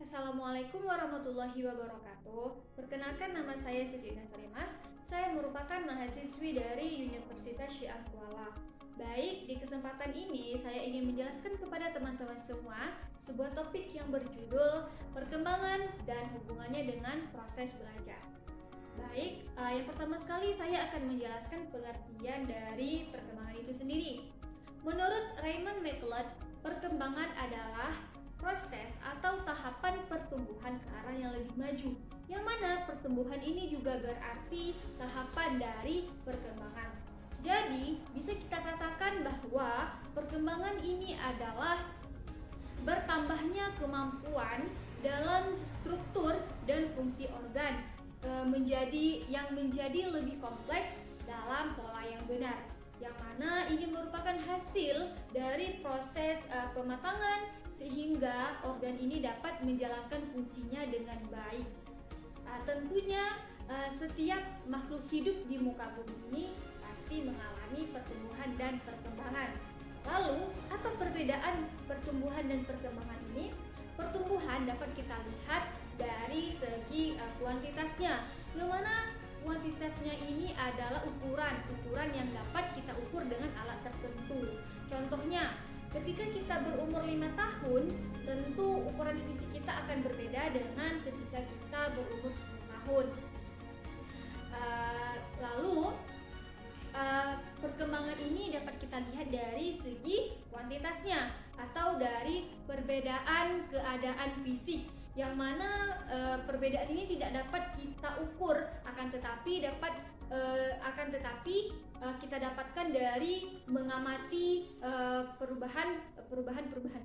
Assalamualaikum warahmatullahi wabarakatuh. Perkenalkan, nama saya Sejina Sarimas. Saya merupakan mahasiswi dari Universitas Syiah Kuala. Baik, di kesempatan ini saya ingin menjelaskan kepada teman-teman semua sebuah topik yang berjudul perkembangan dan hubungannya dengan proses belajar. Baik, yang pertama sekali saya akan menjelaskan pengertian dari perkembangan itu sendiri. Menurut Raymond McLeod, perkembangan adalah proses atau tahapan pertumbuhan ke arah yang lebih maju, yang mana pertumbuhan ini juga berarti tahapan dari perkembangan. Jadi, bisa kita katakan bahwa perkembangan ini adalah bertambahnya kemampuan dalam struktur dan fungsi organ menjadi lebih kompleks dalam pola yang benar, yang mana ini merupakan hasil dari proses pematangan sehingga organ ini dapat menjalankan fungsinya dengan baik. Tentunya setiap makhluk hidup di muka bumi ini pasti mengalami pertumbuhan dan perkembangan. Lalu, apa perbedaan pertumbuhan dan perkembangan ini? Pertumbuhan dapat kita lihat dari segi kuantitasnya, yang mana kuantitasnya ini adalah ukuran yang dapat kita ukur dengan alat tertentu. Contohnya, ketika kita berumur 5 tahun, tentu ukuran fisik kita akan berbeda dengan ketika kita berumur 10 tahun. Perkembangan ini dapat kita lihat dari segi kuantitasnya atau dari perbedaan keadaan fisik, yang mana perbedaan ini tidak dapat kita ukur, akan tetapi kita dapatkan dari mengamati perubahan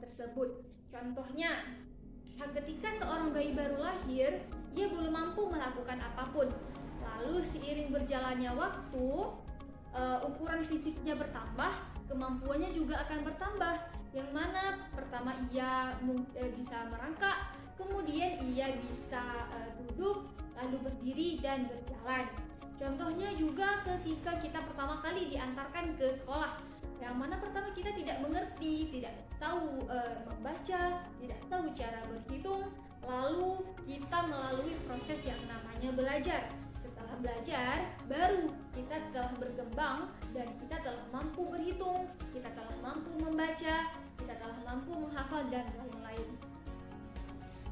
tersebut. Contohnya, ketika seorang bayi baru lahir, ia belum mampu melakukan apapun. Lalu seiring berjalannya waktu, ukuran fisiknya bertambah, kemampuannya juga akan bertambah, yang mana pertama ia bisa merangkak, kemudian ia bisa duduk, lalu berdiri dan berjalan. Contohnya juga ketika kita pertama kali diantarkan ke sekolah, yang mana pertama kita tidak mengerti, tidak tahu membaca, tidak tahu cara berhitung, lalu kita melalui proses yang namanya belajar. Setelah belajar, baru kita telah berkembang dan kita telah mampu berhitung, kita telah mampu membaca, kita telah mampu menghafal dan lain-lain.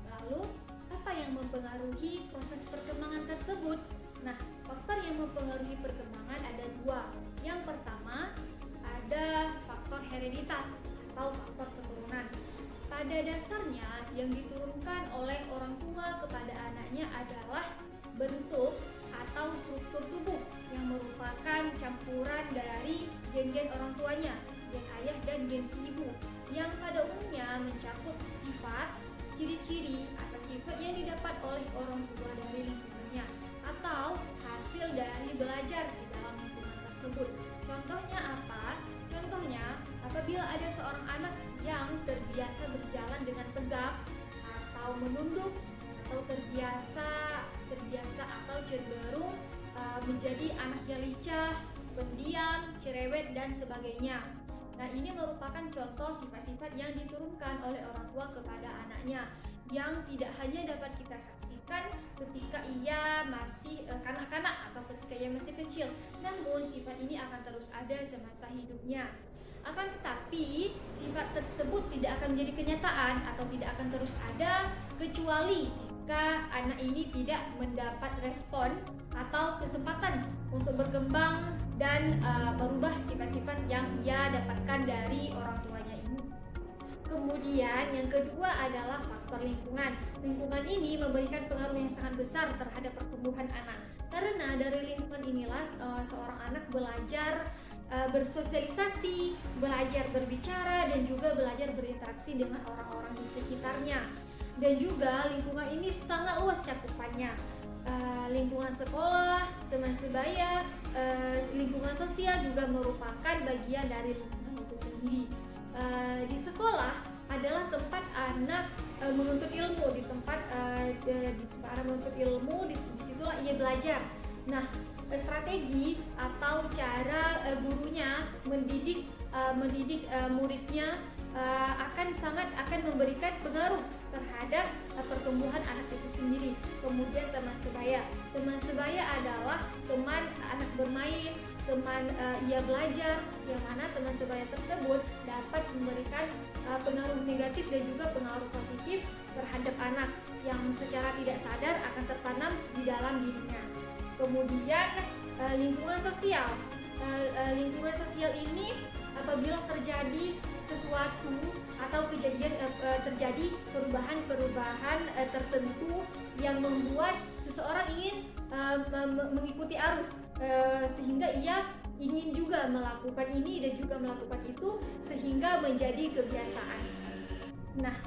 Lalu, apa yang mempengaruhi proses perkembangan tersebut? Nah, faktor yang mempengaruhi perkembangan ada dua. Yang pertama, ada faktor hereditas atau faktor keturunan. Pada dasarnya, yang diturunkan oleh orang tua kepada anaknya adalah bentuk atau struktur tubuh yang merupakan campuran dari gen-gen orang tuanya, gen ayah dan gen si ibu, yang pada umumnya mencakup sifat, ciri-ciri atau sifat yang didapat oleh orang tua dari lingkungannya atau hasil dari belajar di dalam lingkungan tersebut. Contohnya apa? Contohnya, apabila ada seorang anak yang terbiasa berjalan dengan tegap atau menunduk, atau terbiasa atau cenderung menjadi anak yang lincah, pendiam, cerewet dan sebagainya. Nah, ini merupakan contoh sifat-sifat yang diturunkan oleh orang tua kepada anaknya, yang tidak hanya dapat kita saksikan ketika ia masih kanak-kanak atau ketika ia masih kecil, namun sifat ini akan terus ada semasa hidupnya. Akan tetapi, sifat tersebut tidak akan menjadi kenyataan atau tidak akan terus ada kecuali jika anak ini tidak mendapat respon atau kesempatan untuk berkembang dan merubah sifat-sifat yang ia dapatkan dari orang tuanya ini. Kemudian yang kedua adalah faktor lingkungan. Lingkungan ini memberikan pengaruh yang sangat besar terhadap pertumbuhan anak. Karena dari lingkungan inilah seorang anak belajar bersosialisasi, belajar berbicara, dan juga belajar berinteraksi dengan orang-orang di sekitarnya. Dan juga lingkungan ini sangat luas cakupannya. Lingkungan sekolah, teman sebaya, lingkungan sosial juga merupakan bagian dari lingkungan itu sendiri. Di sekolah adalah tempat anak menuntut ilmu, di tempat para menuntut ilmu, disitulah ia belajar. Nah, strategi atau cara gurunya mendidik muridnya akan memberikan pengaruh terhadap pertumbuhan pertumbuhan anak itu sendiri. Kemudian teman sebaya. Teman sebaya adalah teman anak bermain, teman ia belajar, yang mana teman sebaya tersebut dapat memberikan pengaruh negatif dan juga pengaruh positif terhadap anak yang secara tidak sadar akan tertanam di dalam dirinya. Kemudian lingkungan sosial. Lingkungan sosial ini apabila terjadi sesuatu atau terjadi perubahan-perubahan tertentu yang membuat seseorang ingin mengikuti arus, sehingga ia ingin juga melakukan ini dan juga melakukan itu sehingga menjadi kebiasaan. Nah,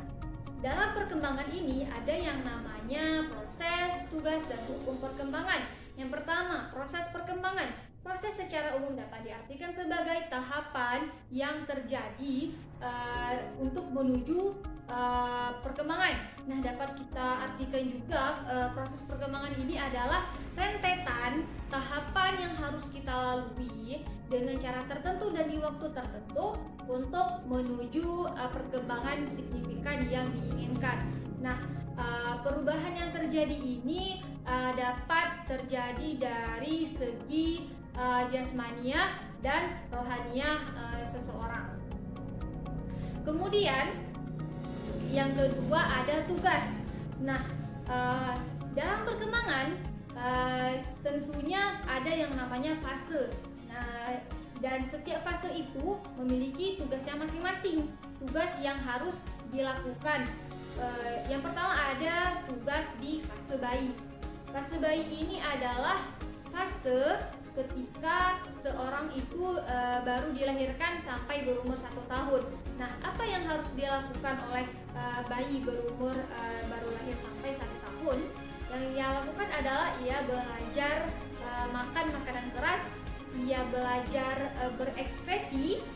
dalam perkembangan ini ada yang namanya proses, tugas, dan hukum perkembangan. Yang pertama, proses perkembangan. Proses secara umum dapat diartikan sebagai tahapan yang terjadi untuk menuju perkembangan. Nah, dapat kita artikan juga proses perkembangan ini adalah rentetan tahapan yang harus kita lalui dengan cara tertentu dan di waktu tertentu untuk menuju perkembangan signifikan yang diinginkan. Nah, perubahan yang terjadi ini dapat terjadi dari segi jasmaniah dan rohaniah seseorang. Kemudian yang kedua ada tugas. Nah, dalam perkembangan tentunya ada yang namanya fase. Nah, dan setiap fase itu memiliki tugasnya masing-masing. Tugas yang harus dilakukan. Yang pertama ada tugas di fase bayi. Fase bayi ini adalah fase ketika seorang itu baru dilahirkan sampai berumur 1 tahun. Nah, apa yang harus dilakukan oleh bayi berumur baru lahir sampai 1 tahun? Yang ia lakukan adalah ia belajar makan makanan keras, ia belajar berekspresi,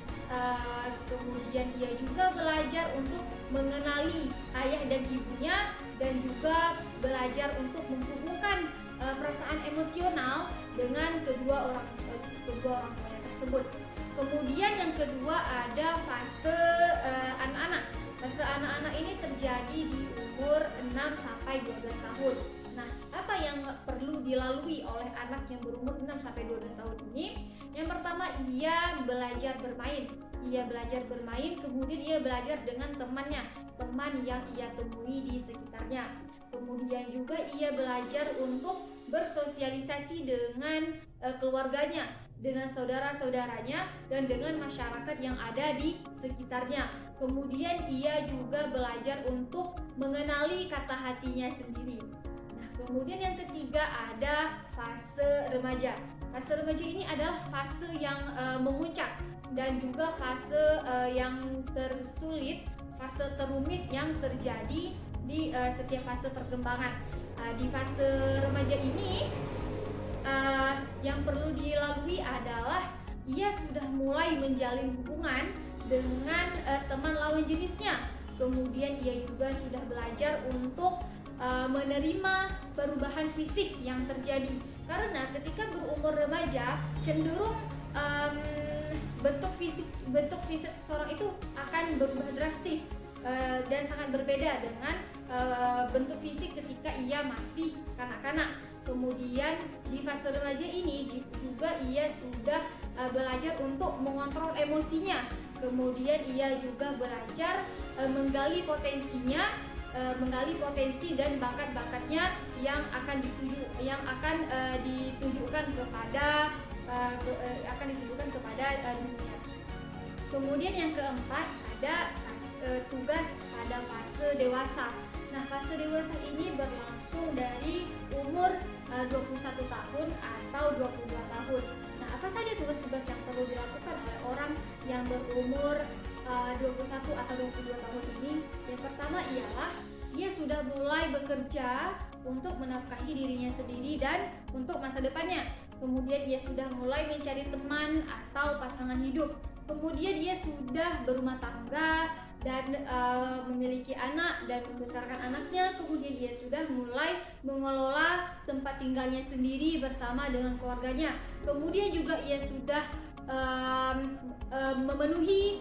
kemudian ia juga belajar untuk mengenali ayah dan ibunya, dan juga belajar untuk menghubungkan perasaan emosional dengan kedua orang tuanya tersebut. Kemudian yang kedua ada fase anak-anak. Fase anak-anak ini terjadi di umur 6 sampai 12 tahun. Nah, apa yang perlu dilalui oleh anak yang berumur 6 sampai 12 tahun ini? Yang pertama, ia belajar bermain. Ia belajar bermain, kemudian ia belajar dengan temannya, teman yang ia temui di sekitarnya. Kemudian juga ia belajar untuk bersosialisasi dengan keluarganya, dengan saudara-saudaranya, dan dengan masyarakat yang ada di sekitarnya. Kemudian ia juga belajar untuk mengenali kata hatinya sendiri. Nah, kemudian yang ketiga ada fase remaja. Fase remaja ini adalah fase yang memuncak dan juga fase yang tersulit, fase terumit yang terjadi di setiap fase perkembangan. Di fase remaja ini yang perlu dilalui adalah ia sudah mulai menjalin hubungan dengan teman lawan jenisnya. Kemudian ia juga sudah belajar untuk menerima perubahan fisik yang terjadi. Karena ketika berumur remaja cenderung bentuk fisik seseorang itu akan berubah drastis dan sangat berbeda dengan bentuk fisik ketika ia masih kanak-kanak. Kemudian di fase remaja ini juga ia sudah belajar untuk mengontrol emosinya. Kemudian ia juga belajar menggali potensinya, menggali potensi dan bakat-bakatnya yang akan ditujukan kepada dunia. Kemudian yang keempat ada tugas pada fase dewasa. Nah, fase dewasa ini berlangsung dari umur 21 tahun atau 22 tahun. Nah, apa saja tugas-tugas yang perlu dilakukan oleh orang yang berumur 21 atau 22 tahun ini? Yang pertama ialah ia sudah mulai bekerja untuk menafkahi dirinya sendiri dan untuk masa depannya. Kemudian ia sudah mulai mencari teman atau pasangan hidup. Kemudian ia sudah berumah tangga dan memiliki anak dan membesarkan anaknya. Kemudian ia sudah mulai mengelola tempat tinggalnya sendiri bersama dengan keluarganya. Kemudian juga ia sudah memenuhi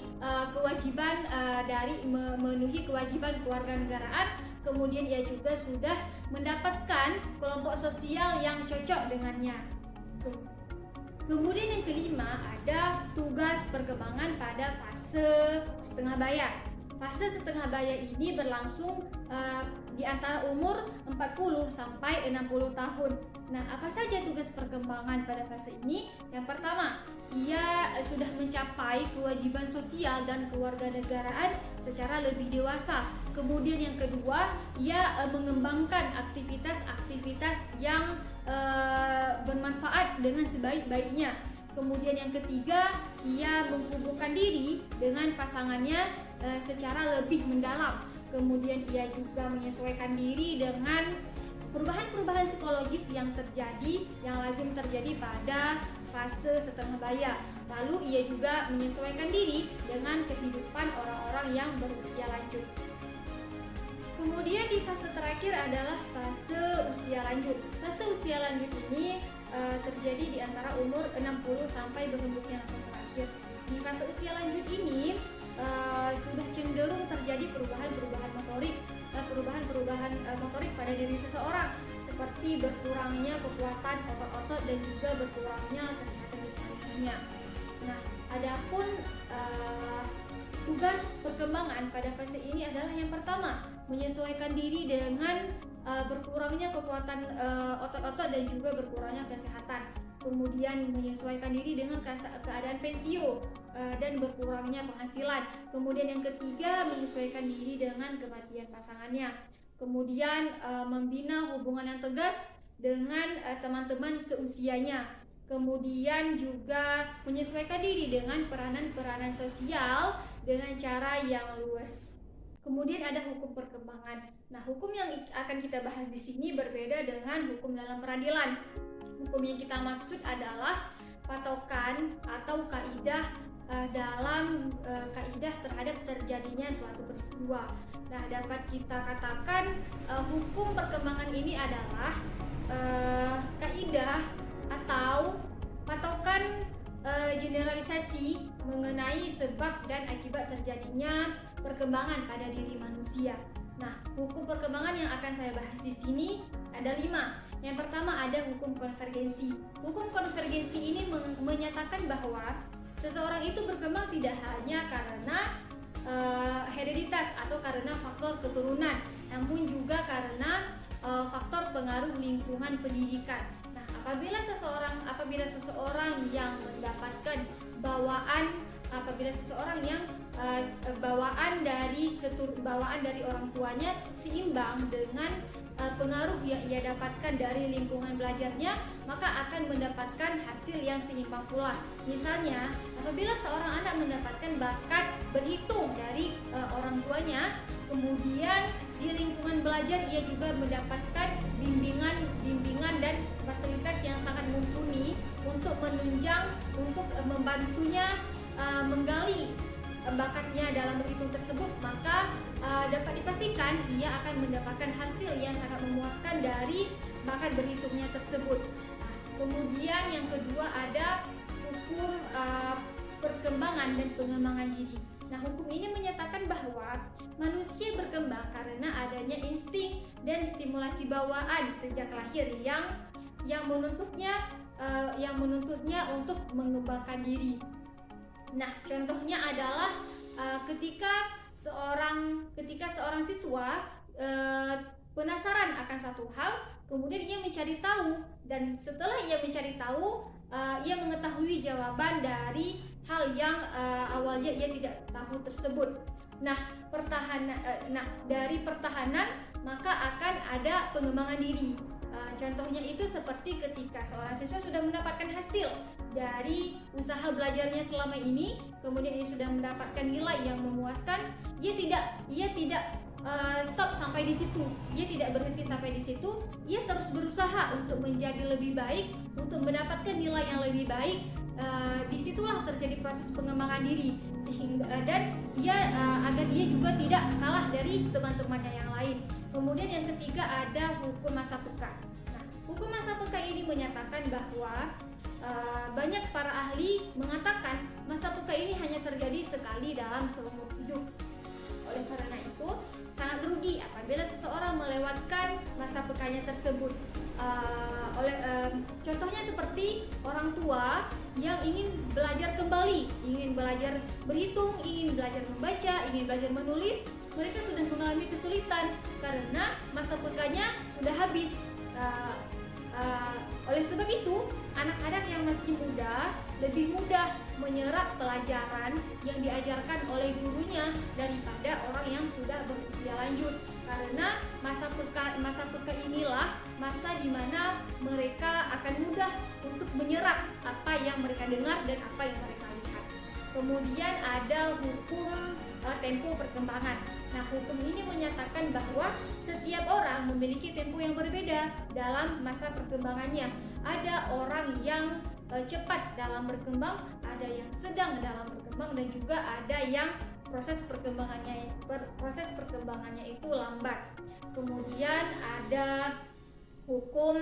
kewajiban kewarganegaraan. Kemudian ia juga sudah mendapatkan kelompok sosial yang cocok dengannya. Kemudian yang kelima ada tugas perkembangan pada fase setengah baya. Fase setengah baya ini berlangsung di antara umur 40 sampai 60 tahun. Nah, apa saja tugas perkembangan pada fase ini? Yang pertama, ia sudah mencapai kewajiban sosial dan kewarganegaraan secara lebih dewasa. Kemudian yang kedua, ia mengembangkan aktivitas-aktivitas yang bermanfaat dengan sebaik-baiknya. Kemudian yang ketiga, ia menghubungkan diri dengan pasangannya secara lebih mendalam. Kemudian ia juga menyesuaikan diri dengan perubahan-perubahan psikologis yang lazim terjadi pada fase setengah baya. Lalu ia juga menyesuaikan diri dengan kehidupan orang-orang yang berusia lanjut. Kemudian di fase terakhir adalah fase usia lanjut. Fase usia lanjut ini terjadi di antara umur 60 sampai berhembusnya nafas terakhir. Di fase usia lanjut ini sudah cenderung terjadi perubahan-perubahan motorik pada diri seseorang, seperti berkurangnya kekuatan otot-otot dan juga berkurangnya kesehatan stamina. Nah, adapun tugas perkembangan pada fase ini adalah yang pertama, menyesuaikan diri dengan berkurangnya kekuatan otot-otot dan juga berkurangnya kesehatan. Kemudian menyesuaikan diri dengan keadaan pensiun dan berkurangnya penghasilan. Kemudian yang ketiga, menyesuaikan diri dengan kematian pasangannya. Kemudian membina hubungan yang tegas dengan teman-teman seusianya. Kemudian juga menyesuaikan diri dengan peranan-peranan sosial dengan cara yang luas. Kemudian ada hukum perkembangan. Nah, hukum yang akan kita bahas di sini berbeda dengan hukum dalam peradilan. Hukum yang kita maksud adalah patokan atau kaidah dalam kaidah terhadap terjadinya suatu peristiwa. Nah, dapat kita katakan hukum perkembangan ini adalah kaidah atau patokan generalisasi mengenai sebab dan akibat terjadinya perkembangan pada diri manusia. Nah, hukum perkembangan yang akan saya bahas di sini ada 5. Yang pertama ada hukum konvergensi. Hukum konvergensi ini menyatakan bahwa seseorang itu berkembang tidak hanya karena hereditas atau karena faktor keturunan, namun juga karena faktor pengaruh lingkungan pendidikan. Nah, apabila seseorang yang mendapatkan bawaan dari orang tuanya seimbang dengan pengaruh yang ia dapatkan dari lingkungan belajarnya, maka akan mendapatkan hasil yang seimbang pula. Misalnya, apabila seorang anak mendapatkan bakat berhitung dari orang tuanya, kemudian di lingkungan belajar ia juga mendapatkan bimbingan dan fasilitas yang sangat mumpuni untuk membantunya menggali bakatnya dalam berhitung tersebut, maka dapat dipastikan ia akan mendapatkan hasil yang sangat memuaskan dari bakat berhitungnya tersebut. Nah, kemudian yang kedua ada hukum perkembangan dan pengembangan diri. Nah, hukum ini menyatakan bahwa manusia berkembang karena adanya insting dan stimulasi bawaan sejak lahir yang menuntutnya untuk mengembangkan diri. Nah, contohnya adalah ketika seorang siswa penasaran akan satu hal, kemudian ia mencari tahu, dan setelah ia mencari tahu, ia mengetahui jawaban dari hal yang awalnya ia tidak tahu tersebut. Nah, dari pertahanan maka akan ada pengembangan diri. Contohnya itu seperti ketika seorang siswa sudah mendapatkan hasil dari usaha belajarnya selama ini, kemudian ia sudah mendapatkan nilai yang memuaskan, ia tidak stop sampai di situ. Ia tidak berhenti sampai di situ. Ia terus berusaha untuk menjadi lebih baik, untuk mendapatkan nilai yang lebih baik. Disitulah terjadi proses pengembangan diri, dan agar dia juga tidak kalah dari teman-temannya yang lain. Kemudian yang ketiga ada hukum masa peka. Nah, hukum masa peka ini menyatakan bahwa banyak para ahli mengatakan masa peka ini hanya terjadi sekali dalam seumur hidup. Oleh karena itu, sangat rugi apabila seseorang melewatkan masa pekanya tersebut. Contohnya seperti orang tua yang ingin belajar kembali, ingin belajar berhitung, ingin belajar membaca, ingin belajar menulis, mereka sudah mengalami kesulitan karena masa pekanya sudah habis. Oleh sebab itu, anak-anak yang masih muda lebih mudah menyerap pelajaran yang diajarkan oleh gurunya daripada orang yang sudah berusia lanjut, karena masa peka inilah masa di mana mereka akan mudah untuk menyerap apa yang mereka dengar dan apa yang mereka lihat. Kemudian ada hukum tempo perkembangan. Nah, hukum ini menyatakan bahwa setiap orang memiliki tempo yang berbeda dalam masa perkembangannya. Ada orang yang cepat dalam berkembang, ada yang sedang dalam berkembang, dan juga ada yang proses perkembangannya itu lambat. Kemudian ada hukum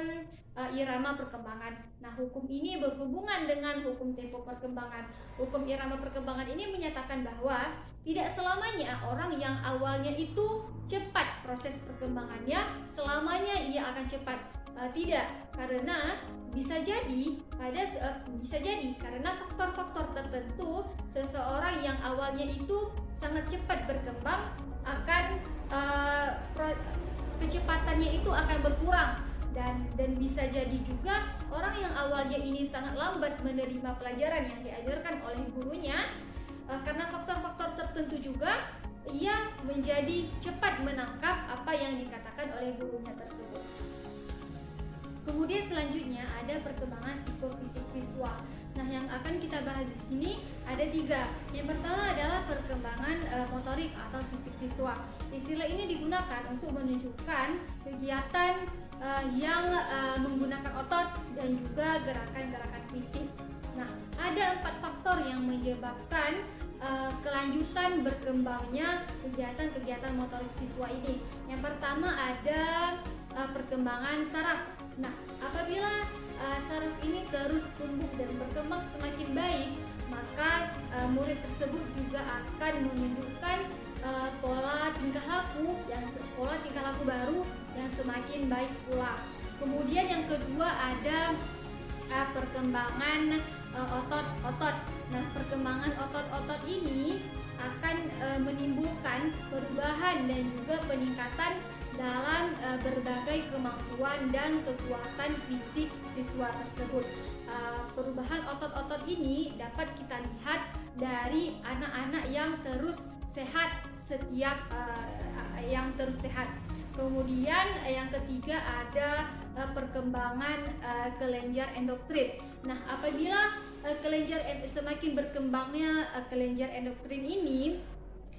irama perkembangan. Nah, hukum ini berhubungan dengan hukum tempo perkembangan. Hukum irama perkembangan ini menyatakan bahwa tidak selamanya orang yang awalnya itu cepat proses perkembangannya selamanya ia akan cepat. Tidak, karena bisa jadi karena faktor-faktor tertentu seseorang yang awalnya itu sangat cepat berkembang akan kecepatannya itu akan berkurang, dan bisa jadi juga orang yang awalnya ini sangat lambat menerima pelajaran yang diajarkan oleh gurunya karena faktor-faktor tertentu juga ia menjadi cepat menangkap apa yang dikatakan oleh gurunya tersebut. Kemudian selanjutnya ada perkembangan psikofisik siswa. Nah, yang akan kita bahas di sini ada 3. Yang pertama adalah perkembangan motorik atau fisik siswa. Istilah ini digunakan untuk menunjukkan kegiatan yang menggunakan otot dan juga gerakan-gerakan fisik. Nah, ada 4 faktor yang menyebabkan kelanjutan berkembangnya kegiatan-kegiatan motorik siswa ini. Yang pertama ada perkembangan saraf. Nah, apabila saraf ini terus tumbuh dan berkembang semakin baik, maka murid tersebut juga akan menunjukkan pola tingkah laku baru yang semakin baik pula. Kemudian yang kedua ada perkembangan otot-otot. Nah, perkembangan otot-otot ini akan menimbulkan perubahan dan juga peningkatan dalam berbagai kemampuan dan kekuatan fisik siswa tersebut. Perubahan otot-otot ini dapat kita lihat dari anak-anak yang terus sehat Kemudian yang ketiga ada perkembangan kelenjar endokrin. Nah, apabila semakin berkembangnya kelenjar endokrin ini,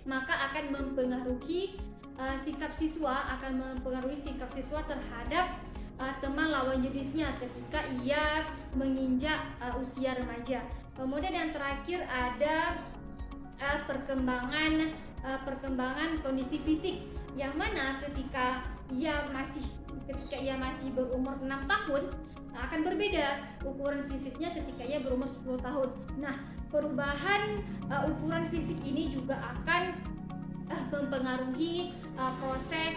maka akan mempengaruhi sikap siswa terhadap teman lawan jenisnya ketika ia menginjak usia remaja. Kemudian yang terakhir ada perkembangan kondisi fisik, yang mana ketika ia masih berumur 6 tahun akan berbeda ukuran fisiknya ketika ia berumur 10 tahun. Nah, perubahan ukuran fisik ini juga akan mempengaruhi proses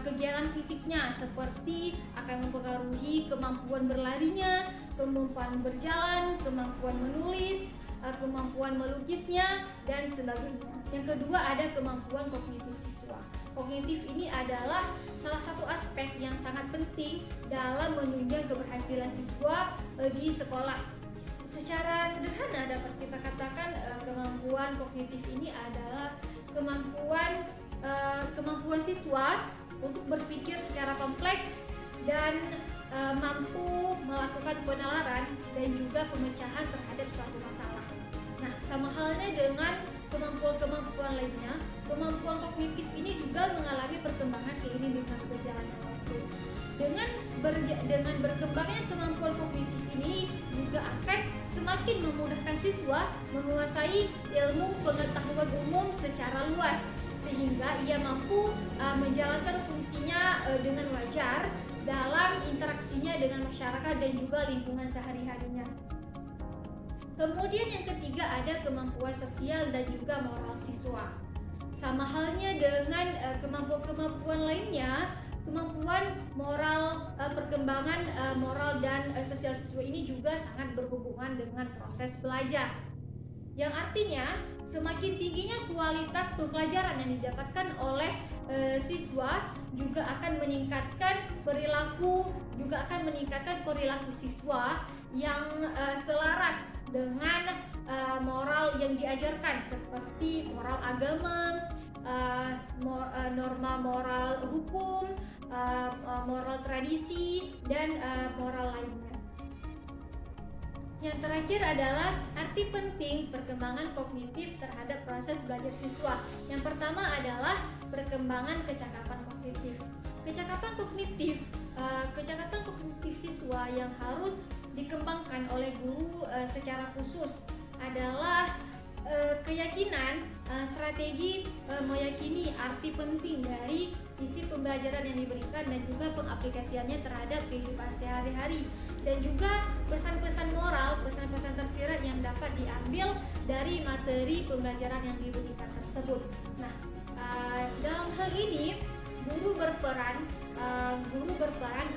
kegiatan fisiknya, seperti akan mempengaruhi kemampuan berlarinya, kemampuan berjalan, kemampuan menulis, kemampuan melukisnya, dan sebagainya. Yang kedua ada kemampuan kognitif siswa. Kognitif ini adalah salah satu aspek yang sangat penting dalam menunjang keberhasilan siswa di sekolah. Secara sederhana dapat kita katakan kemampuan kognitif ini adalah kemampuan siswa untuk berpikir secara kompleks dan mampu melakukan penalaran dan juga pemecahan terhadap suatu masalah. Nah, sama halnya dengan kemampuan lainnya, kemampuan kognitif ini juga mengalami perkembangan seiring dengan berjalannya waktu. Dengan berkembangnya kemampuan kognitif ini juga akan semakin memudahkan siswa menguasai ilmu pengetahuan umum secara luas, sehingga ia mampu menjalankan fungsinya dengan wajar dalam interaksinya dengan masyarakat dan juga lingkungan sehari-harinya. Kemudian yang ketiga ada kemampuan sosial dan juga moral siswa. Sama halnya dengan kemampuan lainnya, kemampuan moral, perkembangan moral dan sosial siswa ini juga sangat berhubungan dengan proses belajar. Yang artinya semakin tingginya kualitas pembelajaran yang didapatkan oleh siswa juga akan meningkatkan perilaku siswa yang selaras dengan moral yang diajarkan, seperti moral agama, norma moral hukum, moral tradisi, dan moral lainnya. Yang terakhir adalah arti penting perkembangan kognitif terhadap proses belajar siswa. Yang pertama adalah perkembangan kecakapan kognitif. Kecakapan kognitif siswa yang harus dikembangkan oleh guru secara khusus adalah keyakinan, strategi meyakini arti penting dari isi pembelajaran yang diberikan dan juga pengaplikasiannya terhadap kehidupan sehari-hari, dan juga pesan-pesan moral, pesan-pesan tersirat yang dapat diambil dari materi pembelajaran yang diberikan tersebut. Nah, dalam hal ini guru berperan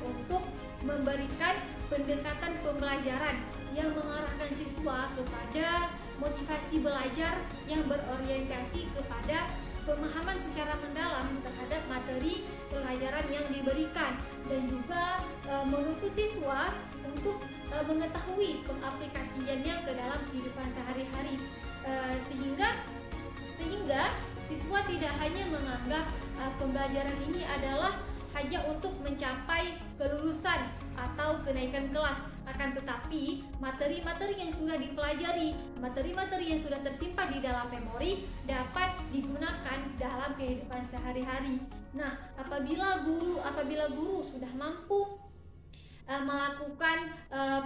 untuk memberikan pendekatan pembelajaran yang mengarahkan siswa kepada motivasi belajar yang berorientasi kepada pemahaman secara mendalam terhadap materi pelajaran yang diberikan, dan juga menuntut siswa untuk mengetahui pengaplikasiannya ke dalam kehidupan sehari-hari, sehingga siswa tidak hanya menganggap pembelajaran ini adalah hanya untuk mencapai kelulusan atau kenaikan kelas, akan tetapi materi-materi yang sudah dipelajari, materi-materi yang sudah tersimpan di dalam memori dapat digunakan dalam kehidupan sehari-hari. Nah, apabila guru sudah mampu melakukan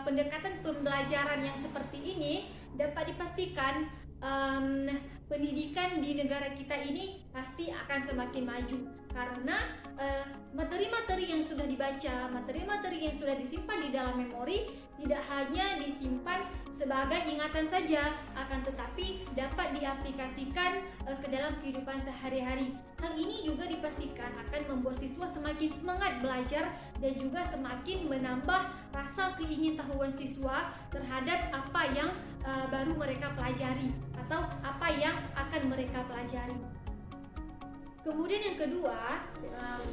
pendekatan pembelajaran yang seperti ini, dapat dipastikan pendidikan di negara kita ini pasti akan semakin maju, karena materi-materi yang sudah dibaca, materi-materi yang sudah disimpan di dalam memori tidak hanya disimpan sebagai ingatan saja, akan tetapi dapat diaplikasikan ke dalam kehidupan sehari-hari. Hal ini juga dipastikan akan membuat siswa semakin semangat belajar dan juga semakin menambah rasa keingintahuan siswa terhadap apa yang baru mereka pelajari atau apa yang akan mereka pelajari. Kemudian yang kedua,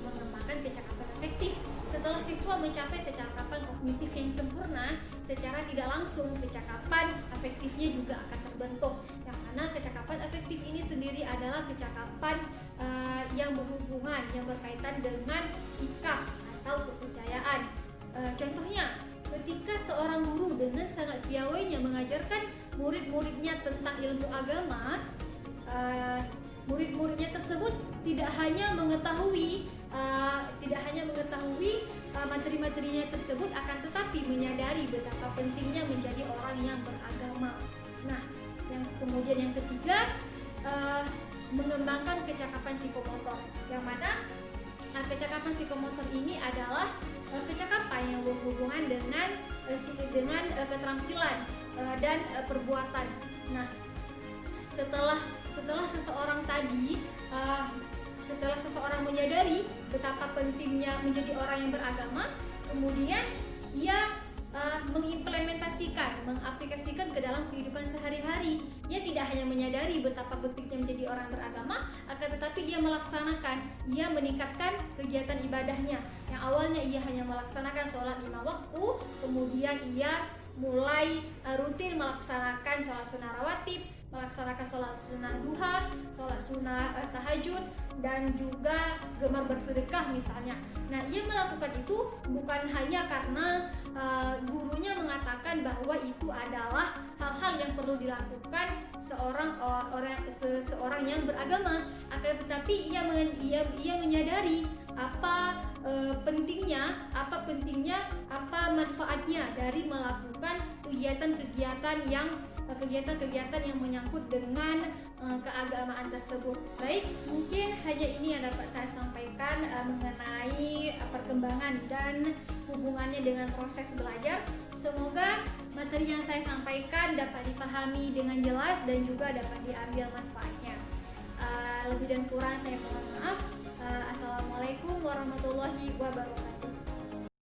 mengembangkan kecakapan efektif. Setelah siswa mencapai kecakapan kognitif yang sempurna, secara tidak langsung kecakapan efektifnya juga akan terbentuk. Yang mana kecakapan efektif ini sendiri adalah kecakapan yang berhubungan, yang berkaitan dengan sikap atau kepercayaan. Contohnya, ketika seorang guru dengan sangat piawainya mengajarkan murid-muridnya tentang ilmu agama, murid-muridnya tersebut tidak hanya mengetahui materi-materinya tersebut, akan tetapi menyadari betapa pentingnya menjadi orang yang beragama. Nah, kemudian yang ketiga, mengembangkan kecakapan psikomotor, yang mana kecakapan psikomotor ini adalah kecakapan yang berhubungan dengan keterampilan dan perbuatan. Nah, setelah seseorang menyadari betapa pentingnya menjadi orang yang beragama, kemudian ia mengaplikasikan ke dalam kehidupan sehari-hari. Ia tidak hanya menyadari betapa pentingnya menjadi orang beragama, akan tetapi ia meningkatkan kegiatan ibadahnya. Yang awalnya ia hanya melaksanakan sholat 5 waktu, kemudian ia mulai rutin melaksanakan sholat sunnah rawatib, melaksanakan sholat sunnah duha, sholat sunnah tahajud, dan juga gemar bersedekah misalnya. Nah, ia melakukan itu bukan hanya karena gurunya mengatakan bahwa itu adalah hal-hal yang perlu dilakukan seseorang yang beragama, akan tetapi ia menyadari apa pentingnya, apa manfaatnya dari melakukan kegiatan-kegiatan yang kegiatan-kegiatan yang menyangkut dengan keagamaan tersebut. Baik, mungkin hanya ini yang dapat saya sampaikan mengenai perkembangan dan hubungannya dengan proses belajar. Semoga materi yang saya sampaikan dapat dipahami dengan jelas dan juga dapat diambil manfaatnya. Lebih dan kurang saya mohon maaf. Assalamualaikum warahmatullahi wabarakatuh.